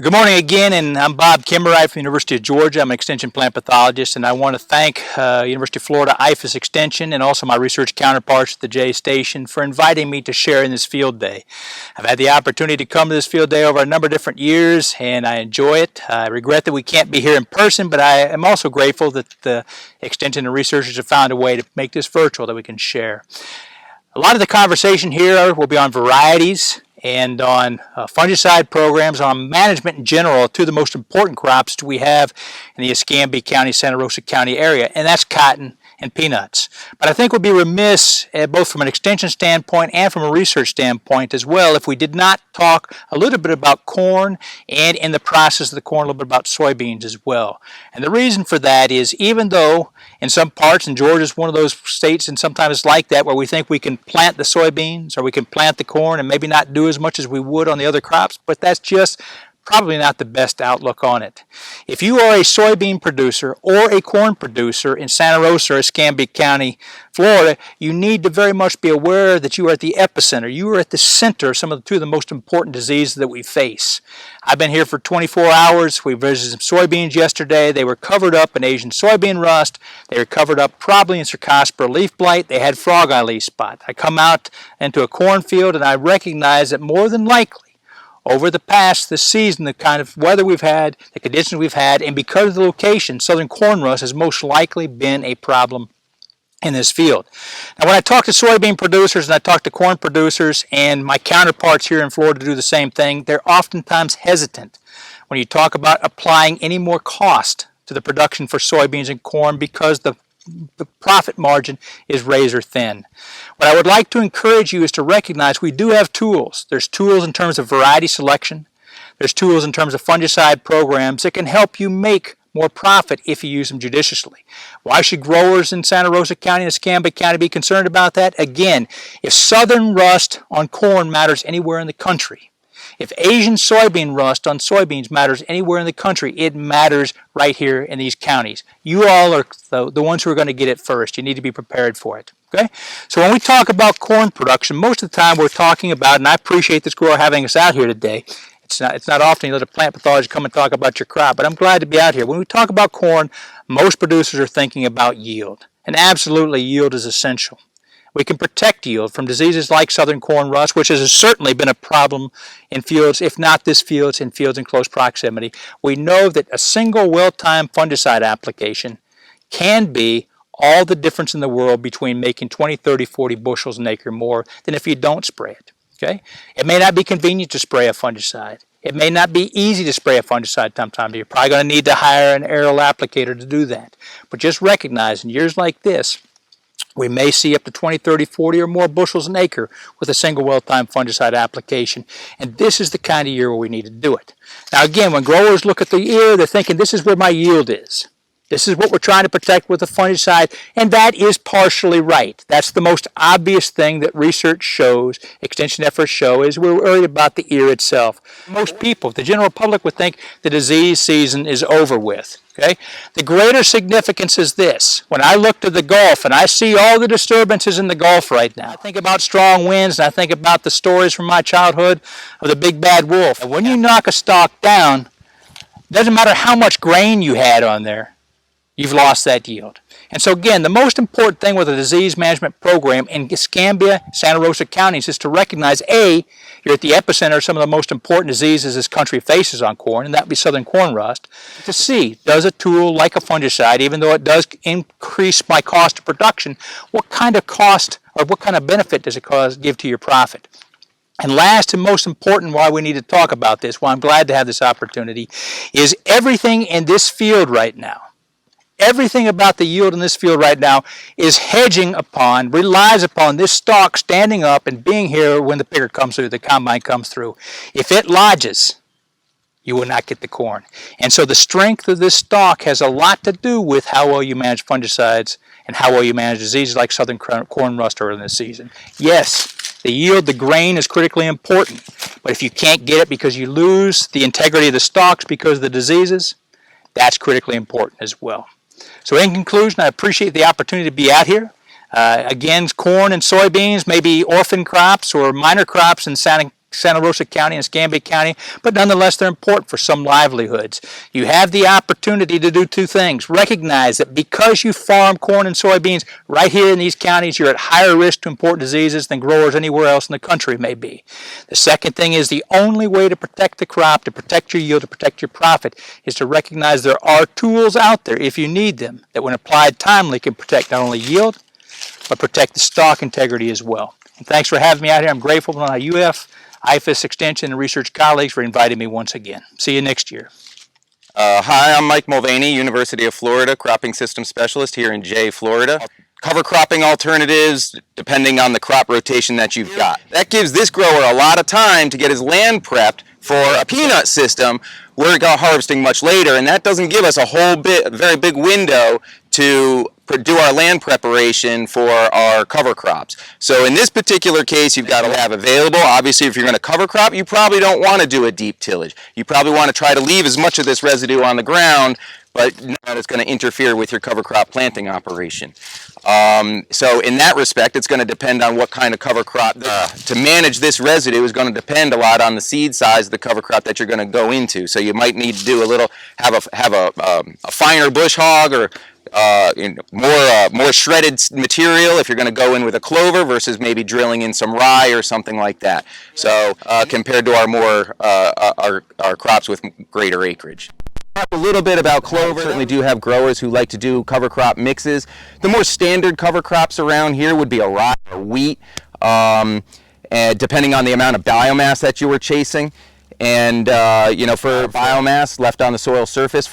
Good morning again, and I'm Bob Kemerait from the University of Georgia. I'm an extension plant pathologist, and I want to thank University of Florida IFAS Extension and also my research counterparts at the J Station for inviting me to share in this field day. I've had the opportunity to come to this field day over a number of different years, and I enjoy it. I regret that we can't be here in person, but I am also grateful that the extension and researchers have found a way to make this virtual that we can share. A lot of the conversation here will be on varieties and on fungicide programs, on management in general, two of the most important crops we have in the Escambia County, Santa Rosa County area, and that's cotton and peanuts. But I think we'd be remiss, both from an extension standpoint and from a research standpoint as well, if we did not talk a little bit about corn and in the process of the corn, a little bit about soybeans as well. And the reason for that is even though in some parts, and Georgia is one of those states, and sometimes it's like that, where we think we can plant the soybeans or we can plant the corn and maybe not do as much as we would on the other crops, but that's just probably not the best outlook on it. If you are a soybean producer or a corn producer in Santa Rosa or Escambia County, Florida, you need to very much be aware that you are at the epicenter. You are at the center of two of the most important diseases that we face. I've been here for 24 hours. We visited some soybeans yesterday. They were covered up in Asian soybean rust. They were covered up probably in Cercospora leaf blight. They had frog eye leaf spot. I come out into a cornfield and I recognize that more than likely over the past this season, the kind of weather we've had, the conditions we've had, and because of the location, southern corn rust has most likely been a problem in this field. Now, when I talk to soybean producers and I talk to corn producers and my counterparts here in Florida do the same thing, they're oftentimes hesitant when you talk about applying any more cost to the production for soybeans and corn because the profit margin is razor thin. What I would like to encourage you is to recognize we do have tools. There's tools in terms of variety selection. There's tools in terms of fungicide programs that can help you make more profit if you use them judiciously. Why should growers in Santa Rosa County and Escambia County be concerned about that? Again, if southern rust on corn matters anywhere in the country, if Asian soybean rust on soybeans matters anywhere in the country, it matters right here in these counties. You all are the ones who are going to get it first. You need to be prepared for it. Okay? So when we talk about corn production, most of the time we're talking about, and I appreciate this grower having us out here today. It's not often you let a plant pathologist come and talk about your crop, but I'm glad to be out here. When we talk about corn, most producers are thinking about yield. And absolutely, yield is essential. We can protect yield from diseases like southern corn rust, which has certainly been a problem in fields, if not this field, in fields in close proximity. We know that a single well-timed fungicide application can be all the difference in the world between making 20, 30, 40 bushels an acre more than if you don't spray it. Okay? It may not be convenient to spray a fungicide. It may not be easy to spray a fungicide sometimes. You're probably going to need to hire an aerial applicator to do that. But just recognize in years like this, we may see up to 20, 30, 40 or more bushels an acre with a single well-timed fungicide application. And this is the kind of year where we need to do it. Now again, when growers look at the year, they're thinking this is where my yield is. This is what we're trying to protect with the fungicide, and that is partially right. That's the most obvious thing that research shows, extension efforts show, is we're worried about the ear itself. Most people, the general public, would think the disease season is over with. Okay? The greater significance is this. When I look to the Gulf and I see all the disturbances in the Gulf right now, I think about strong winds and I think about the stories from my childhood of the big bad wolf. And when you knock a stalk down, it doesn't matter how much grain you had on there, you've lost that yield. And so again, the most important thing with a disease management program in Escambia, Santa Rosa counties is to recognize, A, you're at the epicenter of some of the most important diseases this country faces on corn, and that would be southern corn rust. To see, does a tool like a fungicide, even though it does increase my cost of production, what kind of cost or what kind of benefit does it give to your profit? And last and most important, why we need to talk about this, why I'm glad to have this opportunity, is everything in this field right now, everything about the yield in this field right now is relies upon this stalk standing up and being here when the picker comes through, the combine comes through. If it lodges, you will not get the corn. And so the strength of this stalk has a lot to do with how well you manage fungicides and how well you manage diseases like southern corn rust early in the season. Yes, the yield, the grain is critically important, but if you can't get it because you lose the integrity of the stalks because of the diseases, that's critically important as well. So in conclusion, I appreciate the opportunity to be out here. Again, corn and soybeans may be orphan crops or minor crops in Santa Santa Rosa County and Escambia County, but nonetheless they're important for some livelihoods. You have the opportunity to do two things. Recognize that because you farm corn and soybeans right here in these counties, you're at higher risk to import diseases than growers anywhere else in the country may be. The second thing is the only way to protect the crop, to protect your yield, to protect your profit, is to recognize there are tools out there, if you need them, that when applied timely can protect not only yield, but protect the stalk integrity as well. And thanks for having me out here. I'm grateful to my UF, IFAS Extension, and research colleagues for inviting me once again. See you next year. Hi, I'm Mike Mulvaney, University of Florida, Cropping System Specialist here in Jay, Florida. Cover cropping alternatives depending on the crop rotation that you've got. That gives this grower a lot of time to get his land prepped for a peanut system. We're harvesting much later, and that doesn't give us a very big window to do our land preparation for our cover crops. So in this particular case, you've got to have available. Obviously, if you're going to cover crop, you probably don't want to do a deep tillage. You probably want to try to leave as much of this residue on the ground, but not it's going to interfere with your cover crop planting operation. So in that respect, it's going to depend on what kind of cover crop. To manage this residue is going to depend a lot on the seed size of the cover crop that you're going to go into. So you might need to do a little, have a finer bush hog, or more shredded material if you're going to go in with a clover versus maybe drilling in some rye or something like that. So compared to our crops with greater acreage. A little bit about clover. Certainly do have growers who like to do cover crop mixes. The more standard cover crops around here would be a rye or wheat, and depending on the amount of biomass that you were chasing. And for biomass left on the soil surface,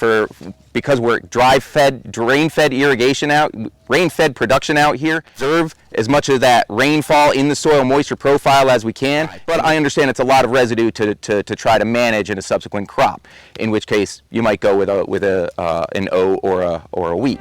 because we're rain-fed irrigation rain-fed production out here, observe as much of that rainfall in the soil moisture profile as we can. But I understand it's a lot of residue to try to manage in a subsequent crop, in which case you might go with an O or a wheat.